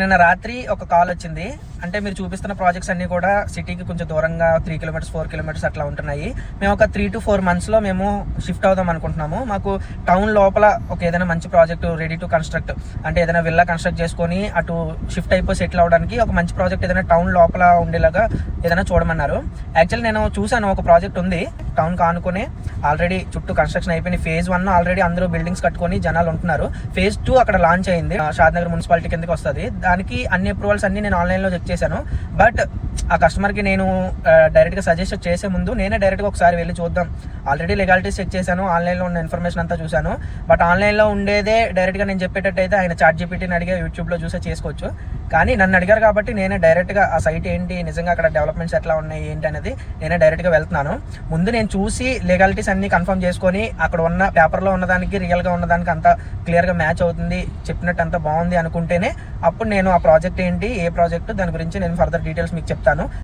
నిన్న రాత్రి ఒక కాల్ వచ్చింది. అంటే మీరు చూపిస్తున్న ప్రాజెక్ట్స్ అన్ని కూడా సిటీకి కొంచెం దూరంగా 3 కిలోమీటర్స్ 4 కిలోమీటర్స్ అట్లా ఉంటున్నాయి. మేము ఒక 3 to 4 months మేము షిఫ్ట్ అవుదాం అనుకుంటున్నాము. మాకు టౌన్ లోపల ఒక ఏదైనా మంచి ప్రాజెక్ట్ రెడీ టు కన్స్ట్రక్ట్, అంటే ఏదైనా విల్లా కన్స్ట్రక్ట్ చేసుకొని అటు షిఫ్ట్ అయిపోయి సెటిల్ అవడానికి ఒక మంచి ప్రాజెక్ట్ ఏదైనా టౌన్ లోపల ఉండేలాగా ఏదైనా చూడమన్నారు. యాక్చువల్లీ నేను చూసాను, ఒక ప్రాజెక్ట్ ఉంది టౌన్ కానుకొని, ఆల్రెడీ చుట్టూ కన్స్ట్రక్షన్ అయిపోయింది. ఫేజ్ 1 ఆల్రెడీ అందరూ బిల్డింగ్స్ కట్టుకొని జనాలు ఉంటున్నారు. ఫేజ్ 2 అక్కడ లాంచ్ అయింది, షాద్నగర్ మున్సిపాలిటీ కిందకి వస్తుంది. దానికి అన్ని అప్రూవల్స్ అన్ని నేను ఆన్లైన్లో చెక్ చేశాను. బట్ ఆ కస్టమర్కి నేను డైరెక్ట్గా సజెస్ట్ చేసే ముందు నేనే డైరెక్ట్గా ఒకసారి వెళ్ళి చూద్దాం. ఆల్రెడీ లెగాలిటీస్ చెక్ చేశాను, ఆన్లైన్లో ఉన్న ఇన్ఫర్మేషన్ అంతా చూశాను. బట్ ఆన్లైన్లో ఉండేదే డైరెక్ట్గా నేను చెప్పేటట్టయితే ఆయన ChatGPTని అడిగే యూట్యూబ్లో చూసే చేసుకోవచ్చు. కానీ నన్ను అడిగారు కాబట్టి నేనే డైరెక్ట్గా ఆ సైట్ ఏంటి, నిజంగా అక్కడ డెవలప్మెంట్స్ ఎట్లా ఉన్నాయి ఏంటి అనేది నేనే డైరెక్ట్గా వెళ్తున్నాను. ముందు నేను చూసి లీగాలిటీస్ అన్ని కన్ఫర్మ్ చేసుకొని అక్కడ ఉన్న పేపర్లో ఉన్నదానికి రియల్గా ఉన్నదానికి అంతా క్లియర్గా మ్యాచ్ అవుతుంది, చెప్పినట్టు అంతా బాగుంది అనుకుంటేనే అప్పుడు నేను ఆ ప్రాజెక్ట్ ఏంటి, ఏ ప్రాజెక్ట్, దాని గురించి నేను ఫర్దర్ డీటెయిల్స్ మీకు చెప్తాను.